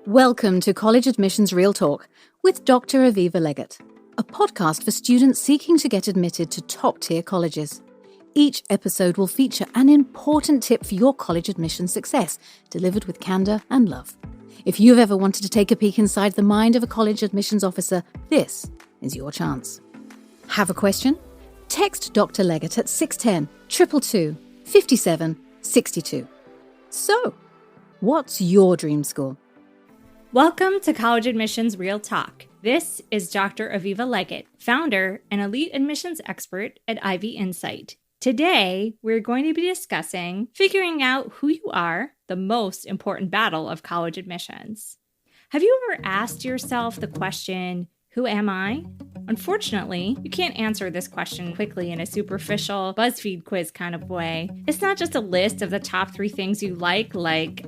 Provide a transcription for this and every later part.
Welcome to College Admissions Real Talk with Dr. Aviva Legatt, a podcast for students seeking to get admitted to top-tier colleges. Each episode will feature an important tip for your college admission success, delivered with candour and love. If you've ever wanted to take a peek inside the mind of a college admissions officer, this is your chance. Have a question? Text Dr. Legatt at 610 222 57 62. So, what's your dream school? Welcome to College Admissions Real Talk. This is Dr. Aviva Legatt, founder and elite admissions expert at Ivy Insight. Today, we're going to be discussing figuring out who you are, the most important battle of college admissions. Have you ever asked yourself the question, who am I? Unfortunately, you can't answer this question quickly in a superficial BuzzFeed quiz kind of way. It's not just a list of the top 3 things you like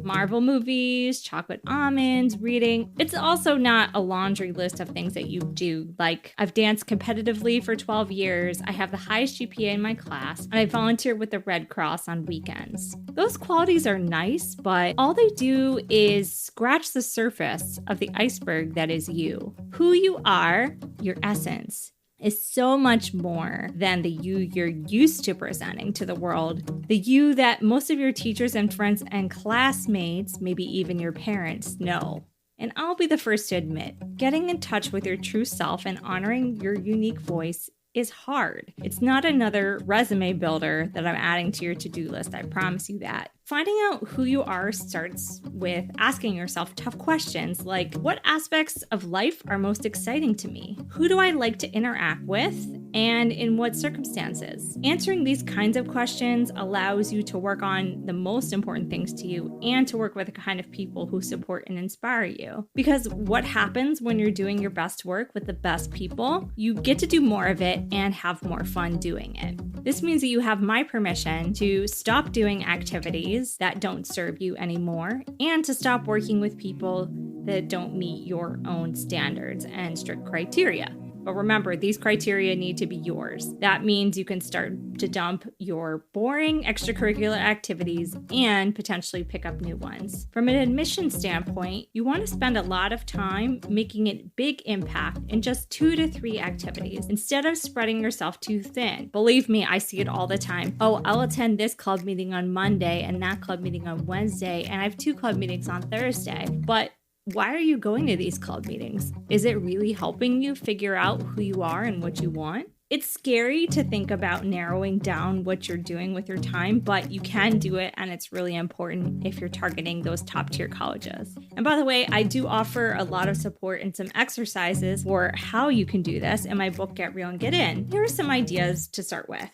Marvel movies, chocolate almonds, reading. It's also not a laundry list of things that you do, like I've danced competitively for 12 years, I have the highest GPA in my class, and I volunteer with the Red Cross on weekends. Those qualities are nice, but all they do is scratch the surface of the iceberg that is you. Who you are, your essence, is so much more than the you you're used to presenting to the world, the you that most of your teachers and friends and classmates, maybe even your parents, know. And I'll be the first to admit, getting in touch with your true self and honoring your unique voice is hard. It's not another resume builder that I'm adding to your to-do list, I promise you that. Finding out who you are starts with asking yourself tough questions like, what aspects of life are most exciting to me? Who do I like to interact with? And in what circumstances? Answering these kinds of questions allows you to work on the most important things to you and to work with the kind of people who support and inspire you. Because what happens when you're doing your best work with the best people? You get to do more of it and have more fun doing it. This means that you have my permission to stop doing activities that don't serve you anymore and to stop working with people that don't meet your own standards and strict criteria. But remember, these criteria need to be yours. That means you can start to dump your boring extracurricular activities and potentially pick up new ones. From an admission standpoint, you want to spend a lot of time making a big impact in just 2 to 3 activities instead of spreading yourself too thin. Believe me, I see it all the time. Oh, I'll attend this club meeting on Monday and that club meeting on Wednesday, and I have 2 club meetings on Thursday. But why are you going to these club meetings? Is it really helping you figure out who you are and what you want? It's scary to think about narrowing down what you're doing with your time, but you can do it, and it's really important if you're targeting those top-tier colleges. And by the way, I do offer a lot of support and some exercises for how you can do this in my book, Get Real and Get In. Here are some ideas to start with.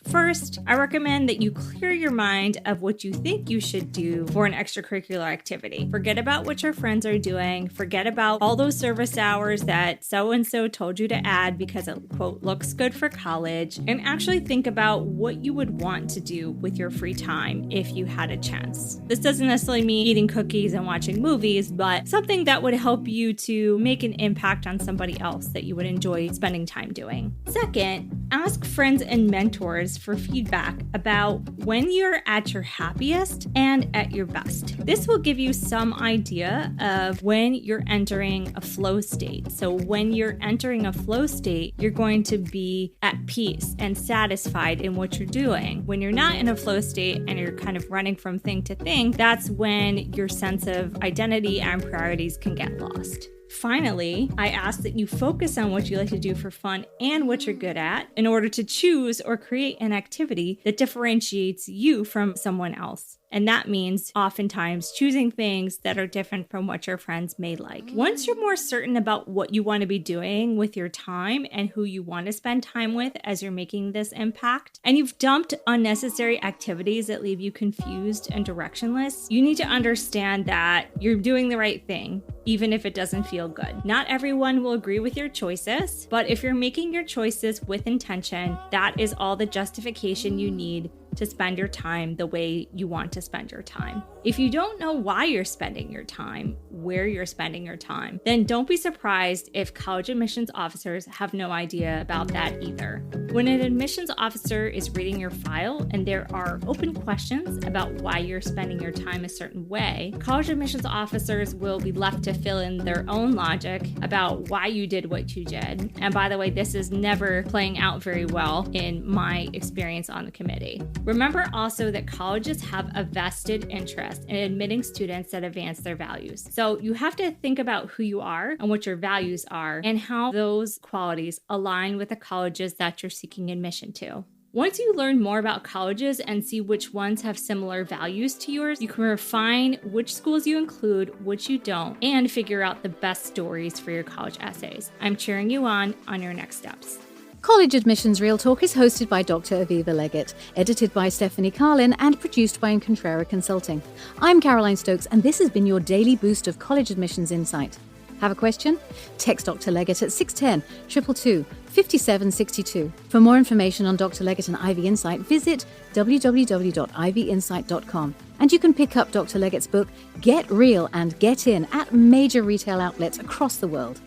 First, I recommend that you clear your mind of what you think you should do for an extracurricular activity. Forget about what your friends are doing. Forget about all those service hours that so-and-so told you to add because it, quote, looks good for college. And actually think about what you would want to do with your free time if you had a chance. This doesn't necessarily mean eating cookies and watching movies, but something that would help you to make an impact on somebody else that you would enjoy spending time doing. Second, ask friends and mentors for feedback about when you're at your happiest and at your best. This will give you some idea of when you're entering a flow state. So when you're entering a flow state, you're going to be at peace and satisfied in what you're doing. When you're not in a flow state and you're kind of running from thing to thing, that's when your sense of identity and priorities can get lost. Finally, I ask that you focus on what you like to do for fun and what you're good at in order to choose or create an activity that differentiates you from someone else. And that means oftentimes choosing things that are different from what your friends may like. Once you're more certain about what you want to be doing with your time and who you want to spend time with as you're making this impact, and you've dumped unnecessary activities that leave you confused and directionless, you need to understand that you're doing the right thing, even if it doesn't feel good. Not everyone will agree with your choices, but if you're making your choices with intention, that is all the justification you need to spend your time the way you want to spend your time. If you don't know why you're spending your time, where you're spending your time, then don't be surprised if college admissions officers have no idea about that either. When an admissions officer is reading your file and there are open questions about why you're spending your time a certain way, college admissions officers will be left to fill in their own logic about why you did what you did. And by the way, this is never playing out very well in my experience on the committee. Remember also that colleges have a vested interest in admitting students that advance their values. So you have to think about who you are and what your values are and how those qualities align with the colleges that you're seeking admission to. Once you learn more about colleges and see which ones have similar values to yours, you can refine which schools you include, which you don't, and figure out the best stories for your college essays. I'm cheering you on your next steps. College Admissions Real Talk is hosted by Dr. Aviva Legatt, edited by Stephanie Carlin, and produced by Incontrera Consulting. I'm Caroline Stokes, and this has been your daily boost of college admissions insight. Have a question? Text Dr. Legatt at 610-222-5762. For more information on Dr. Legatt and Ivy Insight, visit www.ivyinsight.com. And you can pick up Dr. Legatt's book, Get Real and Get In, at major retail outlets across the world.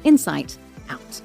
Insight out.